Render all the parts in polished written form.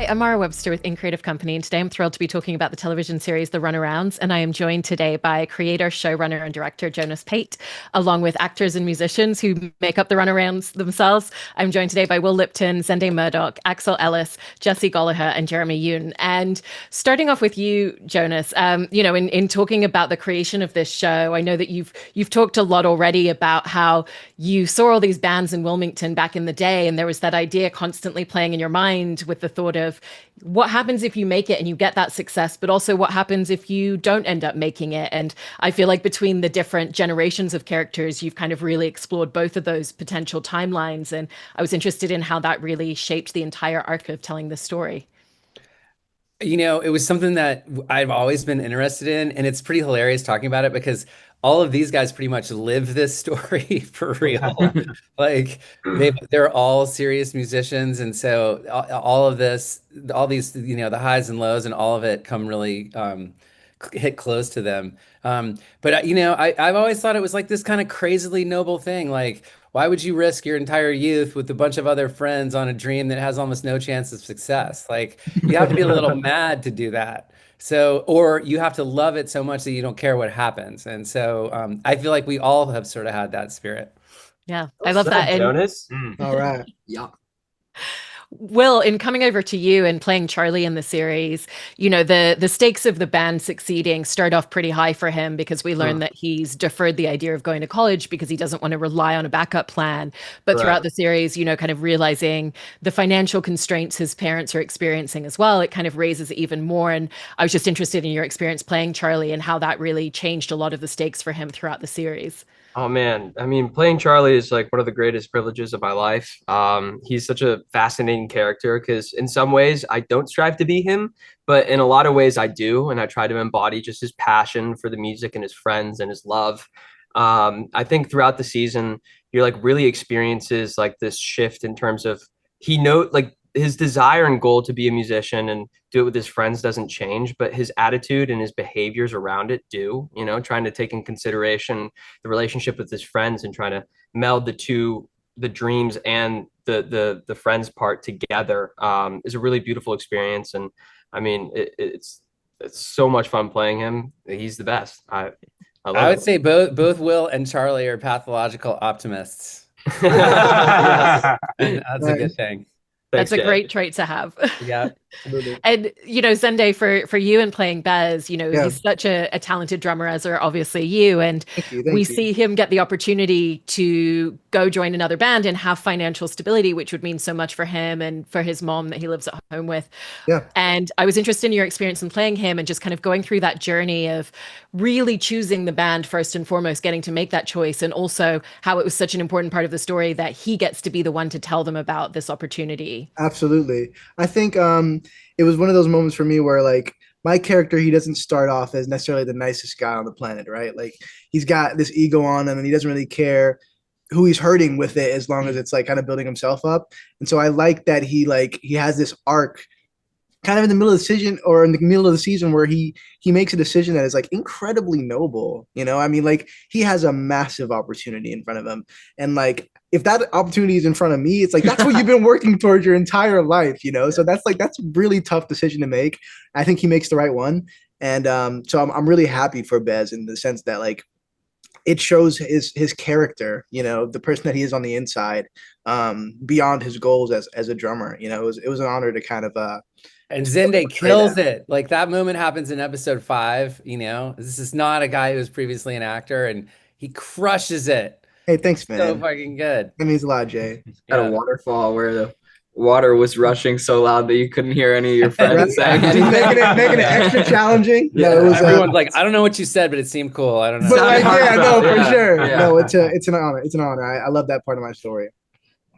I'm Mara Webster with In Creative Company, and today I'm thrilled to be talking about the television series The Runarounds. And I am joined today by creator, showrunner, and director Jonas Pate, along with actors and musicians who make up the Runarounds themselves. I'm joined today by Will Lipton, Zendé Murdock, Axel Ellis, Golliher, and Jeremy Yun. And starting off with you, Jonas, in talking about the creation of this show, I know that you've talked a lot already about how you saw all these bands in Wilmington back in the day, and there was that idea constantly playing in your mind with the thought of what happens if you make it and you get that success, but also what happens if you don't end up making it. And I feel like between the different generations of characters, you've kind of really explored both of those potential timelines. And I was interested in how that really shaped the entire arc of telling the story. It was something that I've always been interested in, and it's pretty hilarious talking about it because all of these guys pretty much live this story for real. Like they're all serious musicians, and so all of this, all these, the highs and lows and all of it come really hit close to them. I've always thought it was like this kind of crazily noble thing. Like, why would you risk your entire youth with a bunch of other friends on a dream that has almost no chance of success? Like, you have to be a little mad to do that. So, or you have to love it so much that you don't care what happens. And so, I feel like we all have sort of had that spirit. Yeah, I Well love that. said, And Jonas. All right. Yeah. Will, in coming over to you and playing Charlie in the series, the stakes of the band succeeding start off pretty high for him because we learn that he's deferred the idea of going to college because he doesn't want to rely on a backup plan. But throughout Correct. the series, kind of realizing the financial constraints his parents are experiencing as well, it kind of raises it even more. And I was just interested in your experience playing Charlie and how that really changed a lot of the stakes for him throughout the series. Oh man, I mean, playing Charlie is like one of the greatest privileges of my life. He's such a fascinating character because in some ways I don't strive to be him, but in a lot of ways I do, and I try to embody just his passion for the music and his friends and his love. I think throughout the season, you're like really experiences like this shift in terms of like his desire and goal to be a musician and do it with his friends doesn't change, but his attitude and his behaviors around it do, trying to take in consideration the relationship with his friends and trying to meld the two, the dreams and the friends part together, is a really beautiful experience. And I mean, it's so much fun playing him. He's the best. I I love would it. say both Will and Charlie are pathological optimists, Yes. and that's a good Nice. thing. That's Thanks, a Jay. great trait to have. Yeah. Absolutely. And Zende, for you and playing Bez, Yeah. he's such a talented drummer, as are obviously you. And Thank you. we Thank you. see him get the opportunity to go join another band and have financial stability, which would mean so much for him and for his mom that he lives at home with. Yeah. And I was interested in your experience in playing him and just kind of going through that journey of really choosing the band first and foremost, getting to make that choice, and also how it was such an important part of the story that he gets to be the one to tell them about this opportunity. Absolutely. I think it was one of those moments for me where like my character, he doesn't start off as necessarily the nicest guy on the planet, right? Like he's got this ego on him and he doesn't really care who he's hurting with it as long as it's like kind of building himself up. And so I like that he has this arc kind of in the middle of the season or in the middle of the season where he makes a decision that is like incredibly noble. I mean, like he has a massive opportunity in front of him, and like if that opportunity is in front of me, it's like that's what you've been working towards your entire life. So that's a really tough decision to make. I think he makes the right one, and so I'm really happy for Bez in the sense that like it shows his character, the person that he is on the inside, beyond his goals as a drummer. It was an honor to kind of And to Zende portray kills that. it. Like that moment happens in episode 5, This is not a guy who was previously an actor, and he crushes it. Hey, thanks, So man. fucking good. That means a lot, Jay. At a Yeah. waterfall where the water was rushing so loud that you couldn't hear any of your Right? friends saying Just making it anything. extra challenging. Yeah. No, it was, Everyone's like, I don't know what you said, but it seemed cool. I don't know. but like, yeah, no, for Yeah, sure. yeah. No, it's an honor. It's an honor. I love that part of my story.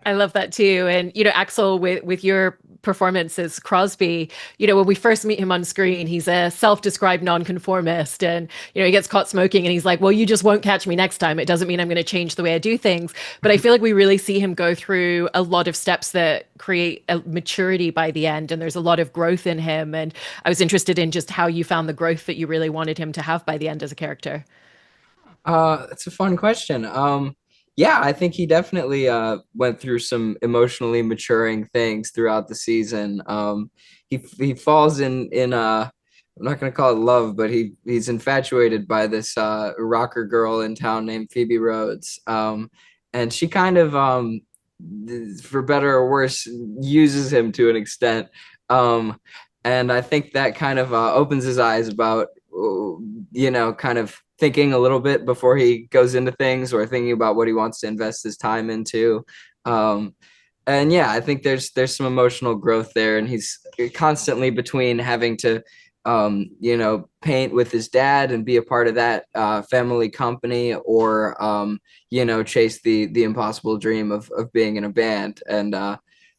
I love that too. And Axel, with your performance as Crosby, when we first meet him on screen, he's a self-described nonconformist, and he gets caught smoking, and he's like, "Well, you just won't catch me next time. It doesn't mean I'm going to change the way I do things." But I feel like we really see him go through a lot of steps that create a maturity by the end, and there's a lot of growth in him. And I was interested in just how you found the growth that you really wanted him to have by the end as a character. That's a fun question. Yeah, I think he definitely went through some emotionally maturing things throughout the season. he falls in I'm not gonna call it love, but he's infatuated by this rocker girl in town named Phoebe Rhodes. And she kind of for better or worse uses him to an extent. And I think that kind of opens his eyes about kind of thinking a little bit before he goes into things, or thinking about what he wants to invest his time into. And yeah, I think there's some emotional growth there, and he's constantly between having to paint with his dad and be a part of that family company, or chase the impossible dream of being in a band. And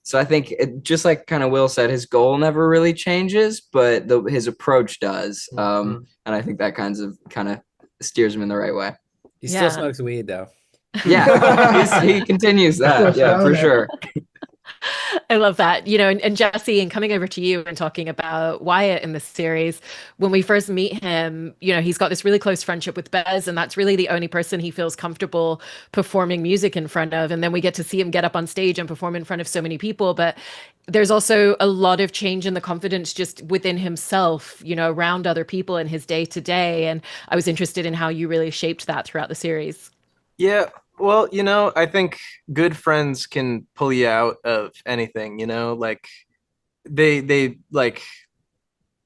so I think just like kind of Will said, his goal never really changes, but his approach does. And I think that kind of steers him in the right way. He still smokes weed though. Yeah, he continues that. Yeah, for sure. I love that. And Jesse, and coming over to you and talking about Wyatt in this series, when we first meet him, he's got this really close friendship with Bez, and that's really the only person he feels comfortable performing music in front of. And then we get to see him get up on stage and perform in front of so many people. But there's also a lot of change in the confidence just within himself, around other people in his day to day. And I was interested in how you really shaped that throughout the series. Yeah, well, I think good friends can pull you out of anything, like they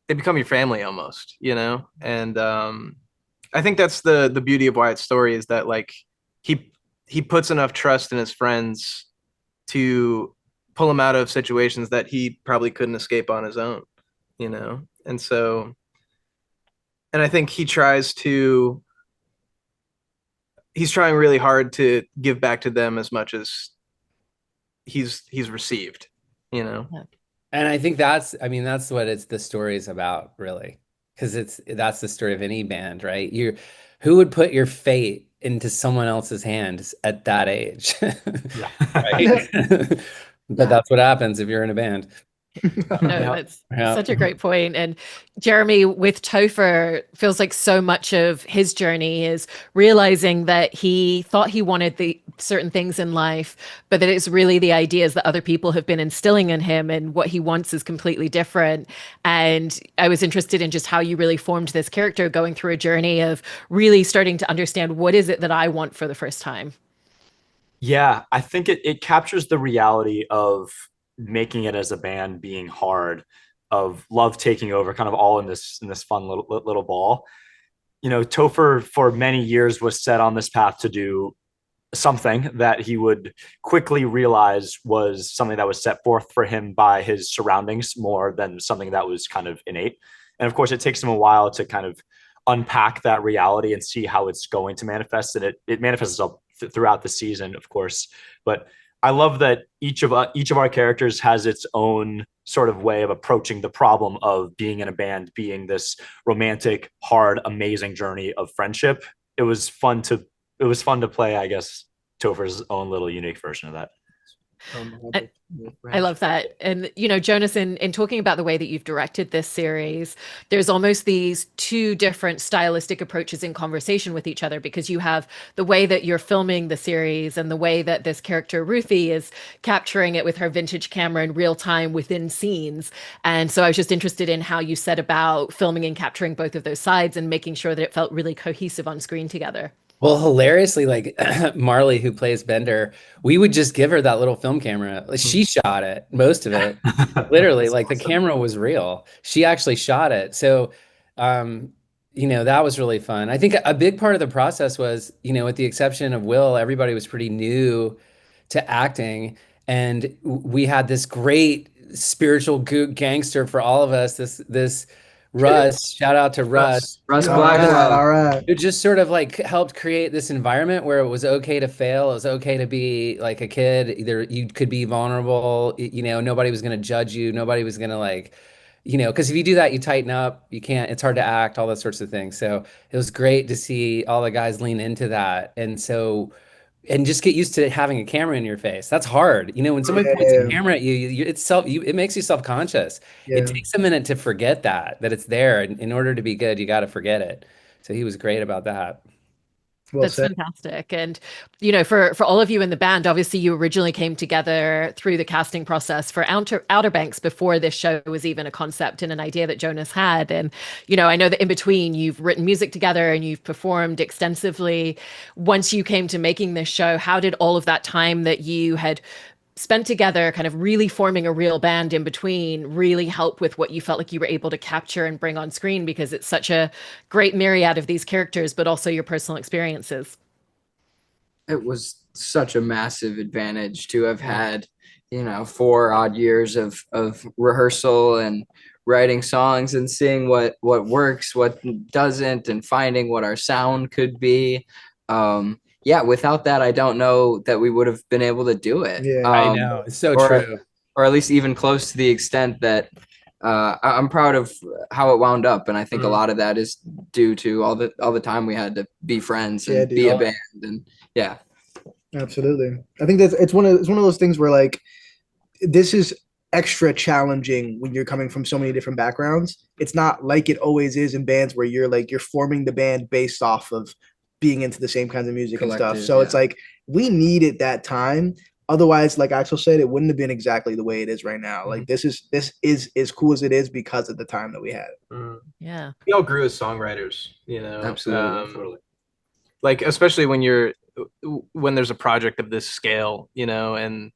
become your family almost, and I think that's the beauty of Wyatt's story, is that like he puts enough trust in his friends to pull him out of situations that he probably couldn't escape on his own, and so, and I think he's trying really hard to give back to them as much as he's received, And I think that's what the story is about, really, because that's the story of any band, right? Who would put your fate into someone else's hands at that age? Right? But that's what happens if you're in a band. No, that's such a great point. And Jeremy, with Topher, feels like so much of his journey is realizing that he thought he wanted the certain things in life, but that it's really the ideas that other people have been instilling in him, and what he wants is completely different. And I was interested in just how you really formed this character, going through a journey of really starting to understand, what is it that I want for the first time? Yeah, I think it captures the reality of making it as a band being hard, of love taking over, kind of all in this fun little ball. Topher for many years was set on this path to do something that he would quickly realize was something that was set forth for him by his surroundings more than something that was kind of innate. And of course, it takes him a while to kind of unpack that reality and see how it's going to manifest. And it manifests itself throughout the season, of course. But I love that each of our characters has its own sort of way of approaching the problem of being in a band, being this romantic, hard, amazing journey of friendship. It was fun to play, I guess, Topher's own little unique version of that. I love that. And, Jonas, in talking about the way that you've directed this series, there's almost these two different stylistic approaches in conversation with each other, because you have the way that you're filming the series and the way that this character, Ruthie, is capturing it with her vintage camera in real time within scenes. And so I was just interested in how you set about filming and capturing both of those sides and making sure that it felt really cohesive on screen together. Well, hilariously, like Marley, who plays Bender, we would just give her that little film camera. She shot it, most of it. Literally, like awesome. The camera was real. She actually shot it. So, that was really fun. I think a big part of the process was, with the exception of Will, everybody was pretty new to acting. And we had this great spiritual gangster for all of us, this Russ, shout out to Russ Blackwell. All right. It just sort of like helped create this environment where it was okay to fail. It was okay to be like a kid. Either you could be vulnerable, nobody was going to judge you. Nobody was going to because if you do that, you tighten up, you can't, it's hard to act, all those sorts of things. So it was great to see all the guys lean into that. And just get used to having a camera in your face. That's hard. When somebody points a camera at you, it makes you self-conscious. Yeah. It takes a minute to forget that it's there. In order to be good, you got to forget it. So he was great about that. Well That's said. fantastic. And, for all of you in the band, obviously you originally came together through the casting process for Outer Banks before this show was even a concept and an idea that Jonas had. And, I know that in between you've written music together and you've performed extensively. Once you came to making this show, how did all of that time that you had spent together kind of really forming a real band in between really help with what you felt like you were able to capture and bring on screen, because it's such a great myriad of these characters, but also your personal experiences? It was such a massive advantage to have had, 4 odd years of rehearsal and writing songs and seeing what works, what doesn't, and finding what our sound could be. Yeah, without that, I don't know that we would have been able to do it. Yeah. I know. It's so or, true. Or at least even close to the extent that I'm proud of how it wound up. And I think a lot of that is due to all the time we had to be friends and be a band. And yeah. Absolutely. I think it's one of those things where like this is extra challenging when you're coming from so many different backgrounds. It's not like it always is in bands where you're forming the band based off of being into the same kinds of music and stuff. So it's like we needed that time. Otherwise, like Axel said, it wouldn't have been exactly the way it is right now. Like this is as cool as it is because of the time that we had. Yeah. We all grew as songwriters, Absolutely. like especially when there's a project of this scale, and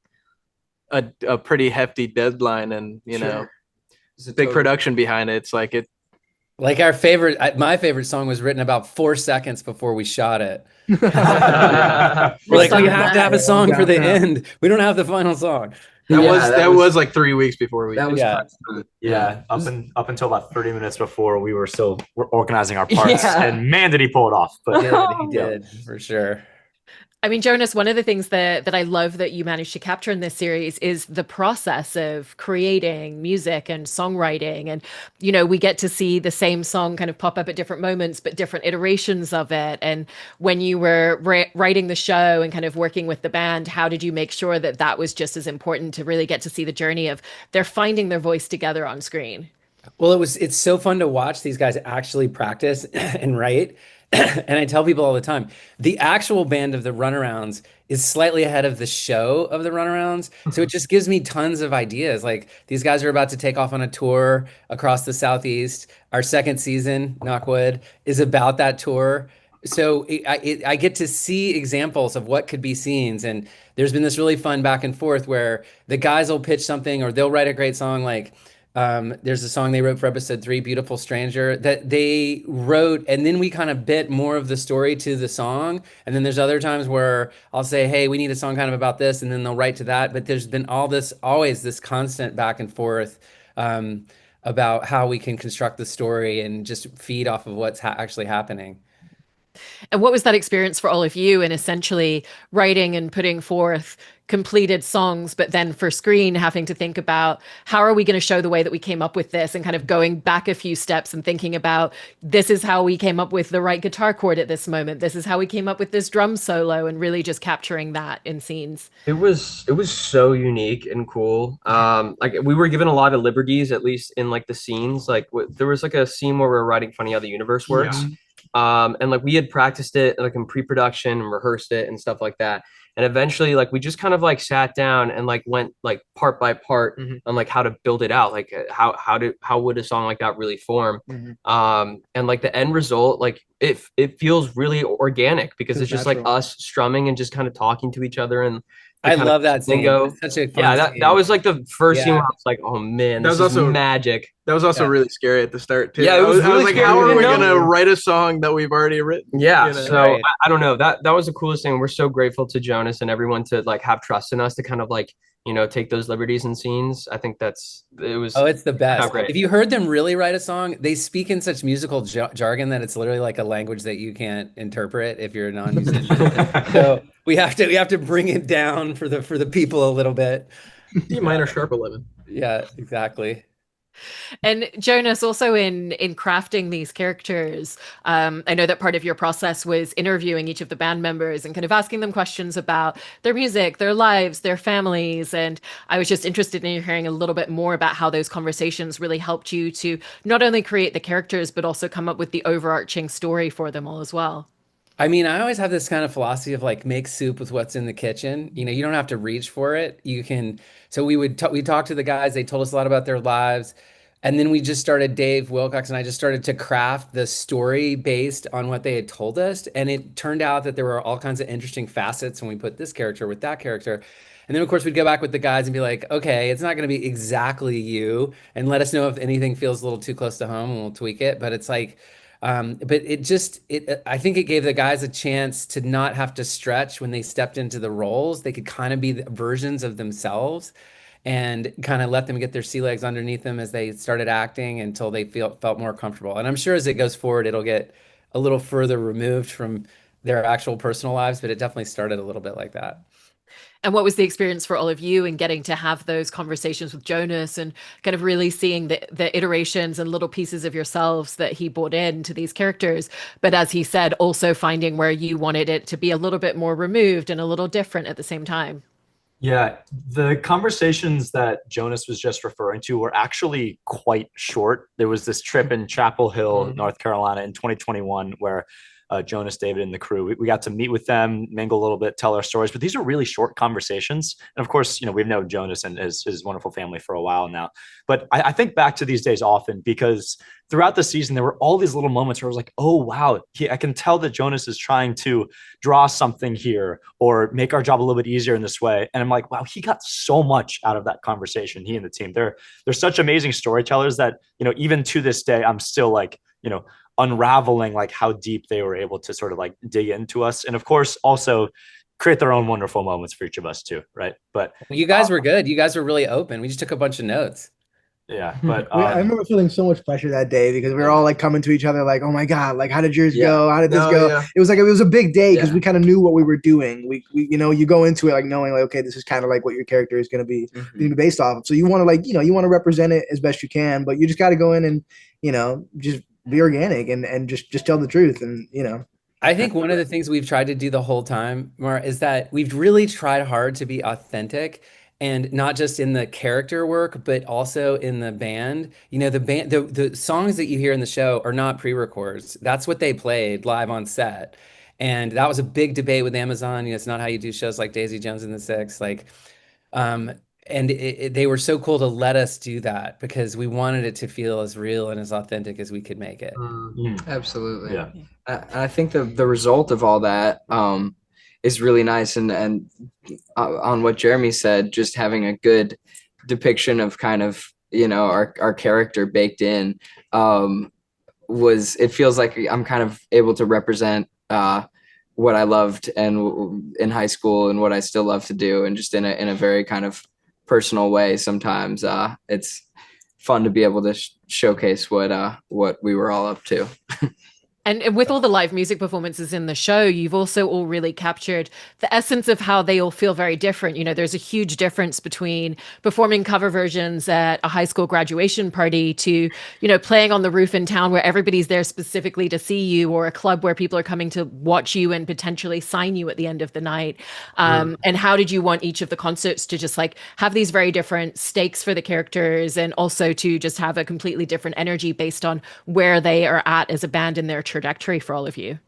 a pretty hefty deadline and big production behind it. It's like Like my favorite song was written about 4 seconds before we shot it. We're like, we have to have a song for the end. We don't have the final song. that was like 3 weeks before we. That was up until about 30 minutes before we were organizing our parts, and man, did he pull it off! But he did for sure. I mean, Jonas, one of the things that I love that you managed to capture in this series is the process of creating music and songwriting. And, we get to see the same song kind of pop up at different moments, but different iterations of it. And when you were writing the show and kind of working with the band, how did you make sure that that was just as important to really get to see the journey of they're finding their voice together on screen? Well, it's so fun to watch these guys actually practice and write. And I tell people all the time, the actual band of the Runarounds is slightly ahead of the show of the Runarounds. So it just gives me tons of ideas. Like these guys are about to take off on a tour across the Southeast. Our second season, Knockwood, is about that tour. So I get to see examples of what could be scenes. And there's been this really fun back and forth where the guys will pitch something or they'll write a great song like, there's a song they wrote for episode 3, Beautiful Stranger, that they wrote, and then we kind of bit more of the story to the song. And then there's other times where I'll say, hey, we need a song kind of about this, and then they'll write to that. But there's been always this constant back and forth about how we can construct the story and just feed off of what's actually happening. And what was that experience for all of you in essentially writing and putting forth completed songs, but then for screen having to think about how are we going to show the way that we came up with this, and kind of going back a few steps and thinking about this is how we came up with the right guitar chord at this moment. This is how we came up with this drum solo, and really just capturing that in scenes. It was so unique and cool. Like we were given a lot of liberties, at least in like the scenes. Like there was like a scene where we were writing Funny How the Universe Works. And like we had practiced it like in pre-production and rehearsed it and stuff like that. And eventually like we just kind of like sat down and like went like part by part on like how to build it out. Like how would a song like that really form? And like the end result, like it feels really organic because it's just natural. Like us strumming and just kind of talking to each other. And I love that scene. It's such a fun scene. That was like the first scene where I was like, oh man, this is magic. That was also really scary at the start too. Yeah, it was really I was like, scary. how are we gonna write a song that we've already written? Yeah, so I don't know. That was the coolest thing. We're so grateful to Jonas and everyone to like have trust in us to kind of like, take those liberties and scenes. I think it's the best. If you heard them really write a song, they speak in such musical jargon that it's literally like a language that you can't interpret if you're a non-musician. So we have to bring it down for the people a little bit. E minor sharp 11. Yeah, exactly. And Jonas, also in crafting these characters, I know that part of your process was interviewing each of the band members and kind of asking them questions about their music, their lives, their families. And I was just interested in hearing a little bit more about how those conversations really helped you to not only create the characters, but also come up with the overarching story for them all as well. I mean, I always have this kind of philosophy of like make soup with what's in the kitchen. You know, you don't have to reach for it. You can. So we talked to the guys. They told us a lot about their lives, and then we just started. Dave Wilcox and I just started to craft the story based on what they had told us, and it turned out that there were all kinds of interesting facets when we put this character with that character. And then, of course, we'd go back with the guys and be like, okay, it's not going to be exactly you, and let us know if anything feels a little too close to home, and we'll tweak it. But it's like, but I think it gave the guys a chance to not have to stretch when they stepped into the roles. They could kind of be the versions of themselves and kind of let them get their sea legs underneath them as they started acting until they felt more comfortable. And I'm sure as it goes forward, it'll get a little further removed from their actual personal lives, but it definitely started a little bit like that. And what was the experience for all of you in getting to have those conversations with Jonas and kind of really seeing the iterations and little pieces of yourselves that he brought into these characters? But as he said, also finding where you wanted it to be a little bit more removed and a little different at the same time. Yeah, the conversations that Jonas was just referring to were actually quite short. There was this trip in Chapel Hill, North Carolina in 2021 where Jonas, David, and the crew, we got to meet with them, mingle a little bit, tell our stories. But these are really short conversations. And of course, we've known Jonas and his wonderful family for a while now. But I think back to these days often because throughout the season, there were all these little moments where I was like, oh, wow, I can tell that Jonas is trying to draw something here or make our job a little bit easier in this way. And I'm like, wow, he got so much out of that conversation, he and the team. They're such amazing storytellers that, even to this day, I'm still like, unraveling like how deep they were able to sort of like dig into us. And of course, also create their own wonderful moments for each of us too. Right. But you guys were good. You guys were really open. We just took a bunch of notes. Yeah. But I remember feeling so much pressure that day because we were all like coming to each other like, oh my God, like how did yours go? How did this go? Yeah. It was a big day because we kind of knew what we were doing. We you go into it like knowing like, okay, this is kind of like what your character is going to be based off of. So you want to like, you want to represent it as best you can, but you just got to go in and, just be organic and just tell the truth. And, I think one of the things we've tried to do the whole time, Mara, is that we've really tried hard to be authentic and not just in the character work, but also in the band. The songs that you hear in the show are not pre-records. That's what they played live on set. And that was a big debate with Amazon. It's not how you do shows like Daisy Jones and the Six. And they were so cool to let us do that because we wanted it to feel as real and as authentic as we could make it. Absolutely. Yeah. I think the result of all that is really nice. And on what Jeremy said, just having a good depiction of kind of, our character baked in it feels like I'm kind of able to represent what I loved and in high school and what I still love to do. And just in a very kind of personal way. Sometimes it's fun to be able to showcase what we were all up to. And with all the live music performances in the show, you've also all really captured the essence of how they all feel very different. There's a huge difference between performing cover versions at a high school graduation party to, playing on the roof in town where everybody's there specifically to see you, or a club where people are coming to watch you and potentially sign you at the end of the night. And how did you want each of the concerts to just like have these very different stakes for the characters and also to just have a completely different energy based on where they are at as a band in their trajectory for all of you?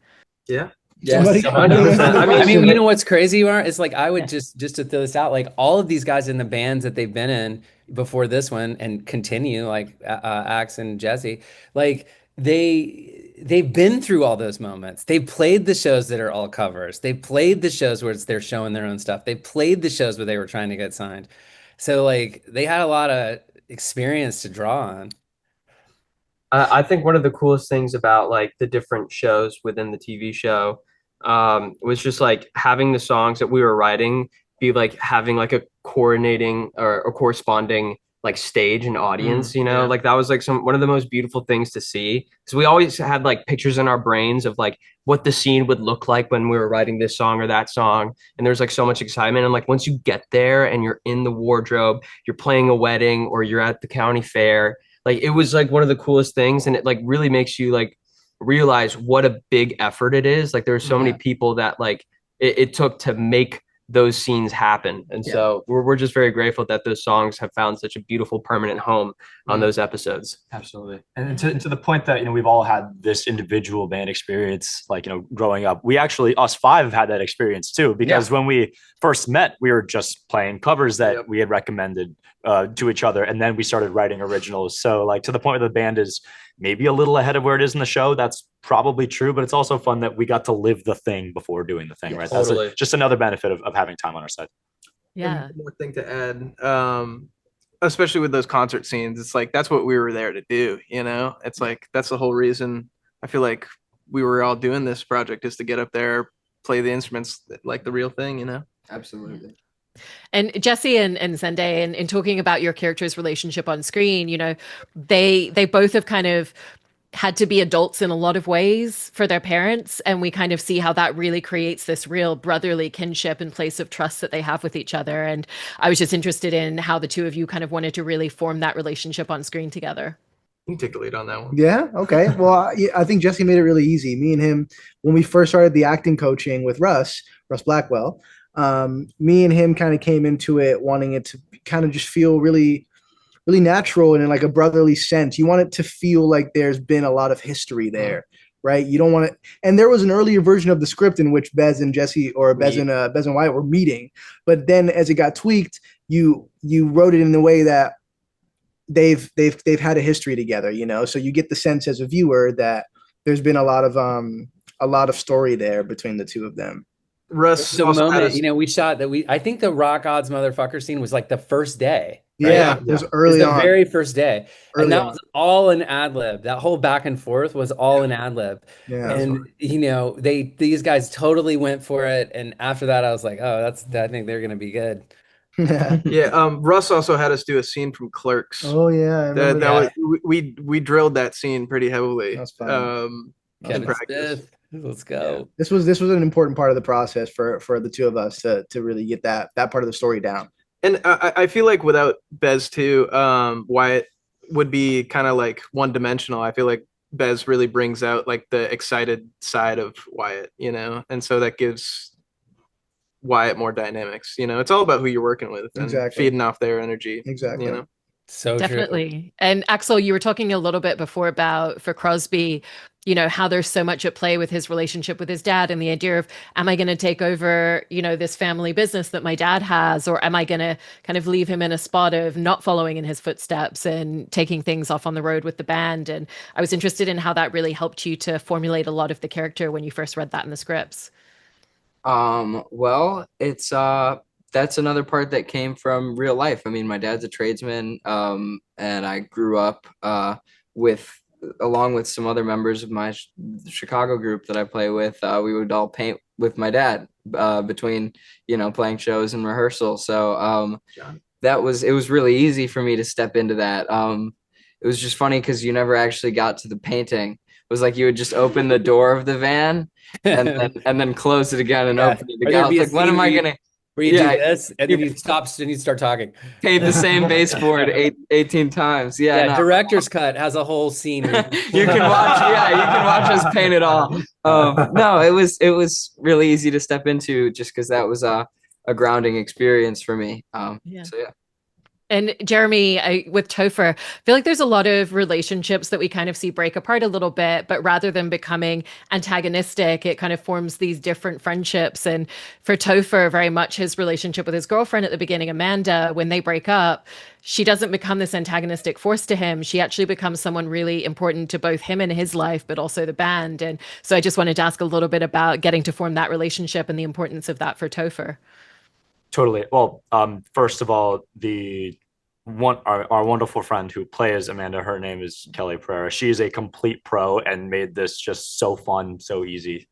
Yeah. Yes. 100%. I mean, you know what's crazy, you are? It's like I would just to throw this out, like all of these guys in the bands that they've been in before this one and continue, like Axe and Jesse, like they've been through all those moments. They've played the shows that are all covers. They've played the shows where they're showing their own stuff. They played the shows where they were trying to get signed. So like they had a lot of experience to draw on. I think one of the coolest things about like the different shows within the TV show was just like having the songs that we were writing be like having like a coordinating or a corresponding like stage and audience, like that was like one of the most beautiful things to see, because we always had like pictures in our brains of like what the scene would look like when we were writing this song or that song, and there's like so much excitement. And like once you get there and you're in the wardrobe, you're playing a wedding or you're at the county fair, like it was like one of the coolest things, and it like really makes you like realize what a big effort it is. Like there were so many people that like it took to make those scenes happen. And so we're just very grateful that those songs have found such a beautiful permanent home on those episodes. Absolutely. And to the point that, we've all had this individual band experience, like, growing up. We actually, us five, have had that experience too, because when we first met, we were just playing covers that we had recommended to each other. And then we started writing originals. So, like, to the point where the band is maybe a little ahead of where it is in the show, that's probably true, but it's also fun that we got to live the thing before doing the thing, right? Totally. That's just another benefit of having time on our side. Yeah. And one more thing to add, especially with those concert scenes, it's like that's what we were there to do, It's like that's the whole reason I feel like we were all doing this project, is to get up there, play the instruments like the real thing, Absolutely. And Jesse and Zendé, and in talking about your characters' relationship on screen, they both have kind of had to be adults in a lot of ways for their parents, and we kind of see how that really creates this real brotherly kinship and place of trust that they have with each other. And I was just interested in how the two of you kind of wanted to really form that relationship on screen together. You can take the lead on that one. Yeah. Okay. Well, I think Jesse made it really easy. Me and him, when we first started the acting coaching with Russ Blackwell, me and him kind of came into it wanting it to kind of just feel really natural and in like a brotherly sense. You want it to feel like there's been a lot of history there, right? You don't want it. And there was an earlier version of the script in which Bez and Jesse, or Bez and Wyatt, were meeting. But then as it got tweaked, you wrote it in the way that they've had a history together, So you get the sense as a viewer that there's been a lot of story there between the two of them. Russ, the moment, we shot that I think the Rock Odds Motherfucker scene was like the first day. Right? Yeah, it was early on. The very first day. And that was all an ad lib. That whole back and forth was all an ad lib. Yeah. And these guys totally went for it. And after that, I was like, I think they're gonna be good. Russ also had us do a scene from Clerks. Oh yeah. We drilled that scene pretty heavily. That's fun. Kevin Smith. Let's go. Yeah. This was an important part of the process for the two of us to really get that part of the story down. And I feel like without Bez too, Wyatt would be kind of like one dimensional. I feel like Bez really brings out like the excited side of Wyatt, and so that gives Wyatt more dynamics. It's all about who you're working with and feeding off their energy. Exactly. So definitely. True. And Axel, you were talking a little bit before about for Crosby, how there's so much at play with his relationship with his dad and the idea of, am I going to take over, this family business that my dad has, or am I going to kind of leave him in a spot of not following in his footsteps and taking things off on the road with the band? And I was interested in how that really helped you to formulate a lot of the character when you first read that in the scripts. Well, it's that's another part that came from real life. I mean, my dad's a tradesman, and I grew up along with some other members of my Chicago group that I play with. We would all paint with my dad between playing shows and rehearsal. So it was really easy for me to step into that. It was just funny because you never actually got to the painting. It was like you would just open the door of the van and then close it again and open it again. I was like, when am I gonna? Where you do this and then you stop and you start talking. Paint the same baseboard 18 times. Yeah. Director's cut has a whole scene. You can watch us paint it all. No, it was really easy to step into just because that was a grounding experience for me. So yeah. And Jeremy, with Topher, I feel like there's a lot of relationships that we kind of see break apart a little bit, but rather than becoming antagonistic, it kind of forms these different friendships. And for Topher, very much his relationship with his girlfriend at the beginning, Amanda, when they break up, she doesn't become this antagonistic force to him. She actually becomes someone really important to both him and his life, but also the band. And so I just wanted to ask a little bit about getting to form that relationship and the importance of that for Topher. Totally. Well, first of all, our wonderful friend who plays Amanda, her name is Kelly Pereira. She is a complete pro and made this just so fun, so easy.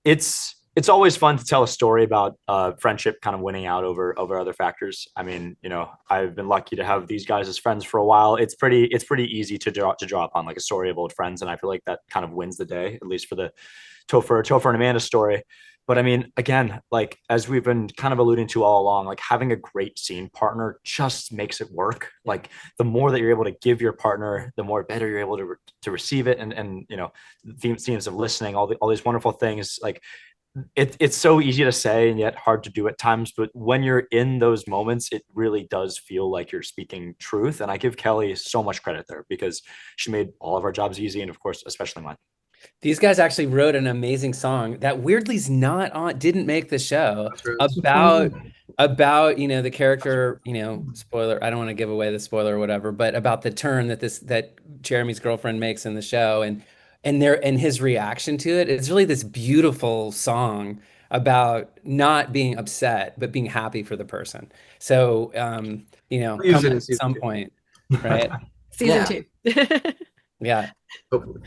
It's always fun to tell a story about friendship kind of winning out over other factors. I mean, I've been lucky to have these guys as friends for a while. It's pretty easy to draw upon like a story of old friends, and I feel like that kind of wins the day, at least for the Topher and Amanda story. But I mean, again, like as we've been kind of alluding to all along, like having a great scene partner just makes it work. Like the more that you're able to give your partner, the more better you're able to receive it. And themes of listening, all these wonderful things. Like it's so easy to say and yet hard to do at times. But when you're in those moments, it really does feel like you're speaking truth. And I give Kelly so much credit there because she made all of our jobs easy, and of course, especially mine. These guys actually wrote an amazing song that weirdly's not on, didn't make the show about, the character, spoiler, I don't want to give away the spoiler or whatever, but about the turn that Jeremy's girlfriend makes in the show and his reaction to it. It's really this beautiful song about not being upset, but being happy for the person. So, come at some point, right? Season 2. Yeah. Hopefully.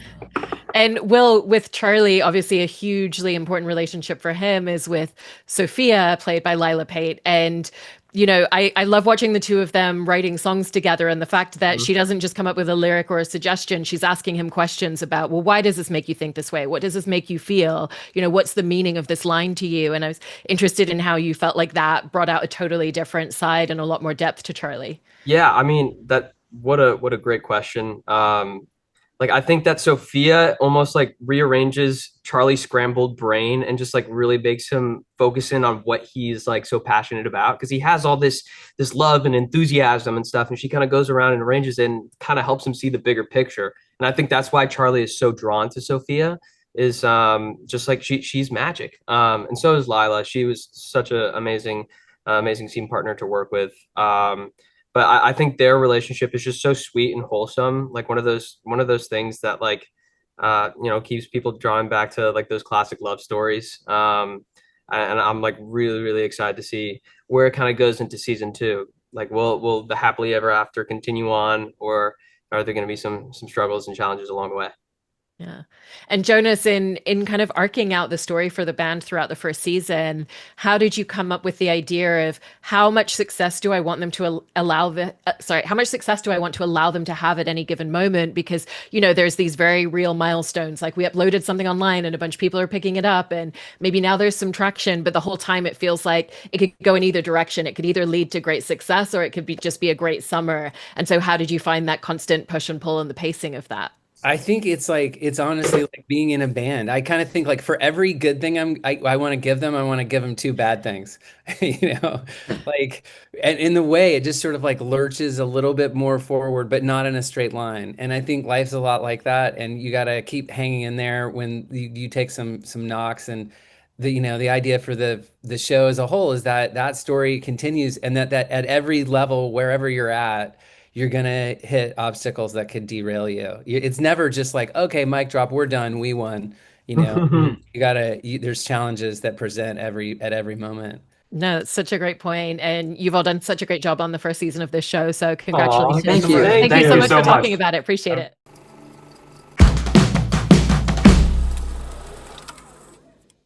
And Will, with Charlie, obviously a hugely important relationship for him is with Sophia, played by Lila Pate. And, I love watching the two of them writing songs together, and the fact that she doesn't just come up with a lyric or a suggestion. She's asking him questions about, well, why does this make you think this way? What does this make you feel? What's the meaning of this line to you? And I was interested in how you felt like that brought out a totally different side and a lot more depth to Charlie. Yeah, I mean, what a great question. Like, I think that Sophia almost like rearranges Charlie's scrambled brain and just like really makes him focus in on what he's like so passionate about, because he has all this love and enthusiasm and stuff, and she kind of goes around and arranges it and kind of helps him see the bigger picture. And I think that's why Charlie is so drawn to Sophia, is just like she's magic. And so is Lila. She was such an amazing scene partner to work with. But I think their relationship is just so sweet and wholesome. Like one of those things that like, keeps people drawing back to like those classic love stories. And I'm like really, really excited to see where it kind of goes into season 2. Like, will the happily ever after continue on, or are there going to be some struggles and challenges along the way? Yeah. And Jonas, in kind of arcing out the story for the band throughout the first season, how did you come up with the idea of how much success do I want them to how much success do I want to allow them to have at any given moment? Because, there's these very real milestones, like we uploaded something online and a bunch of people are picking it up, and maybe now there's some traction, but the whole time it feels like it could go in either direction. It could either lead to great success or it could just be a great summer. And so how did you find that constant push and pull and the pacing of that? I think it's honestly like being in a band. I kind of think like for every good thing I want to give them, I want to give them 2 bad things, like, and in the way it just sort of like lurches a little bit more forward, but not in a straight line. And I think life's a lot like that. And you got to keep hanging in there when you take some knocks. And the idea for the show as a whole is that story continues, and that at every level, wherever you're at, you're gonna hit obstacles that could derail you. It's never just like, okay, mic drop, we're done, we won. There's challenges that present at every moment. No, it's such a great point. And you've all done such a great job on the first season of this show. So congratulations. Thank you. Thank you so you much so for talking much. about it. Appreciate it.